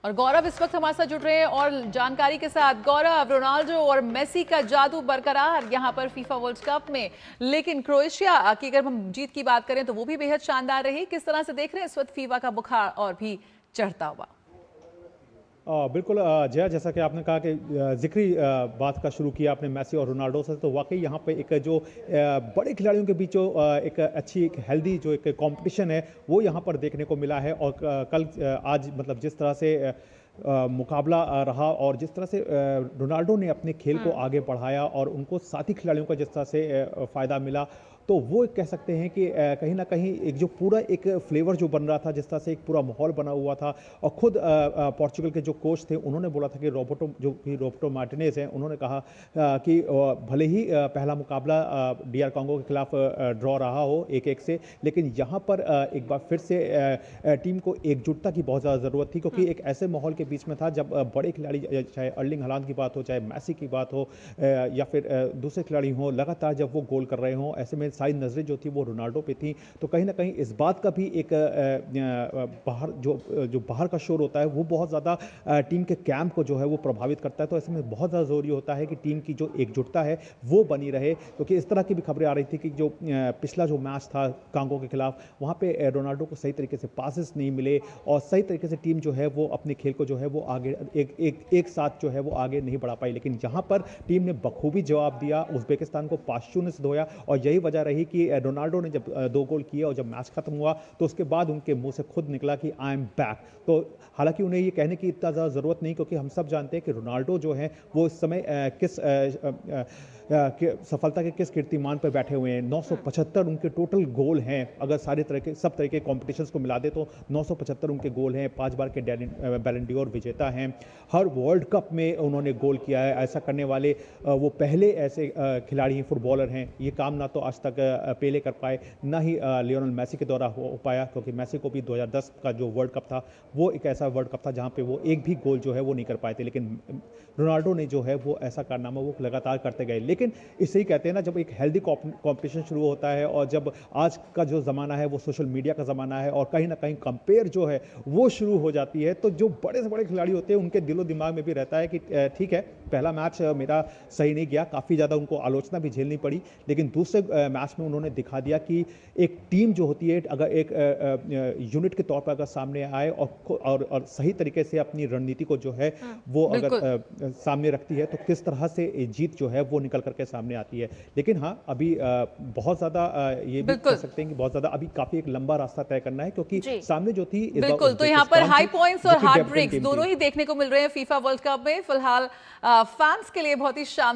और गौरव इस वक्त हमारे साथ जुड़ रहे हैं और जानकारी के साथ। गौरव, रोनाल्डो और मेसी का जादू बरकरार यहाँ पर फीफा वर्ल्ड कप में, लेकिन क्रोएशिया की अगर हम जीत की बात करें तो वो भी बेहद शानदार रही। किस तरह से देख रहे हैं इस वक्त फीफा का बुखार और भी चढ़ता हुआ? बिल्कुल जया, जैसा कि आपने कहा कि जिक्री बात का शुरू किया आपने मेसी और रोनाल्डो से, तो वाकई यहाँ पे एक जो बड़े खिलाड़ियों के बीच जो एक अच्छी एक हेल्दी जो एक कंपटीशन है वो यहाँ पर देखने को मिला है। और कल आज मतलब जिस तरह से मुकाबला रहा और जिस तरह से रोनाल्डो ने अपने खेल को आगे बढ़ाया और उनको साथी खिलाड़ियों का जिस तरह से फ़ायदा मिला, तो वो कह सकते हैं कि कहीं ना कहीं एक जो पूरा एक फ्लेवर जो बन रहा था, जिस तरह से एक पूरा माहौल बना हुआ था। और खुद पोर्चुगल के जो कोच थे उन्होंने बोला था कि रोबर्टो मार्टिनेज हैं, उन्होंने कहा कि भले ही पहला मुकाबला डीआर कांगो के खिलाफ ड्रॉ रहा हो 1-1 से, लेकिन यहाँ पर एक बार फिर से टीम को एकजुटता की बहुत ज़्यादा ज़रूरत थी, क्योंकि एक ऐसे माहौल के बीच में था जब बड़े खिलाड़ी, चाहे अर्लिंग हालांड की बात हो, चाहे मैसी की बात हो, या फिर दूसरे खिलाड़ी हों, लगातार जब वो गोल कर रहे हों, ऐसे में सारी नज़रें जो थी वो रोनाल्डो पे थी। तो कहीं ना कहीं इस बात का भी एक बाहर जो बाहर का शोर होता है वो बहुत ज़्यादा टीम के कैंप को जो है वो प्रभावित करता है। तो ऐसे में बहुत ज़्यादा ज़रूरी होता है कि टीम की जो एकजुटता है वो बनी रहे, क्योंकि इस तरह की भी खबरें आ रही थी कि जो पिछला जो मैच था कांगो के खिलाफ, वहाँ पे रोनाल्डो को सही तरीके से पासेस नहीं मिले और सही तरीके से टीम जो है वो अपने खेल को जो है वो आगे एक साथ जो है वो आगे नहीं बढ़ा पाई। लेकिन यहाँ पर टीम ने बखूबी जवाब दिया, उज्बेकिस्तान को 5-0 से धोया। और यही वजह रही कि रोनाल्डो ने जब 2 गोल किए और जब मैच खत्म हुआ तो उसके बाद उनके मुंह से खुद निकला कि आई एम बैक। तो हालांकि उन्हें ये कहने की इतना ज़्यादा ज़रूरत नहीं, क्योंकि हम सब जानते हैं कि रोनाल्डो जो है वो इस समय किस सफलता के किस कीर्तिमान पर बैठे हुए हैं। 975 उनके टोटल गोल हैं, अगर सब तरह के कॉम्पिटिशन्स को मिला दे तो 975 उनके गोल हैं। 5 बार के बैलन ड'ओर विजेता हैं, हर वर्ल्ड कप में उन्होंने गोल किया है। ऐसा करने वाले वो पहले ऐसे खिलाड़ी हैं, फुटबॉलर हैं। ये काम ना तो आज तक पेले कर पाए, ना ही लियोनेल मेसी के द्वारा हो पाया, क्योंकि मेसी को भी 2010 का जो वर्ल्ड कप था वो एक ऐसा वर्ल्ड कप था जहां पे वो एक भी गोल जो है वो नहीं कर पाए थे। लेकिन रोनाल्डो ने जो है वो ऐसा कारनामा वो लगातार करते गए। लेकिन इससे ही कहते हैं ना, जब एक हेल्दी कंपटीशन शुरू होता है और जब आज का जो ज़माना है वो सोशल मीडिया का ज़माना है और कहीं ना कहीं कंपेयर जो है वो शुरू हो जाती है, तो जो बड़े से बड़े खिलाड़ी होते हैं उनके दिलो दिमाग में भी रहता है कि ठीक है, पहला मैच मेरा सही नहीं गया, काफ़ी ज़्यादा उनको आलोचना भी झेलनी पड़ी, लेकिन दूसरे मैच में उन्होंने दिखा दिया कि एक टीम जो होती है अगर एक यूनिट के तौर पर अगर सामने आए और सही तरीके से अपनी रणनीति को जो है वो अगर सामने रखती है, तो किस तरह से जीत जो है वो निकल करके सामने आती है। लेकिन हाँ, अभी बहुत ज़्यादा ये भी कह सकते हैं कि बहुत ज़्यादा अभी काफ़ी एक लंबा रास्ता तय करना है, क्योंकि सामने जो थी बिल्कुल, तो यहाँ पर हाई पॉइंट्स और हार्ट ब्रेक्स दोनों ही देखने को मिल रहे हैं फीफा वर्ल्ड कप में। फिलहाल फैंस के लिए बहुत ही शानदार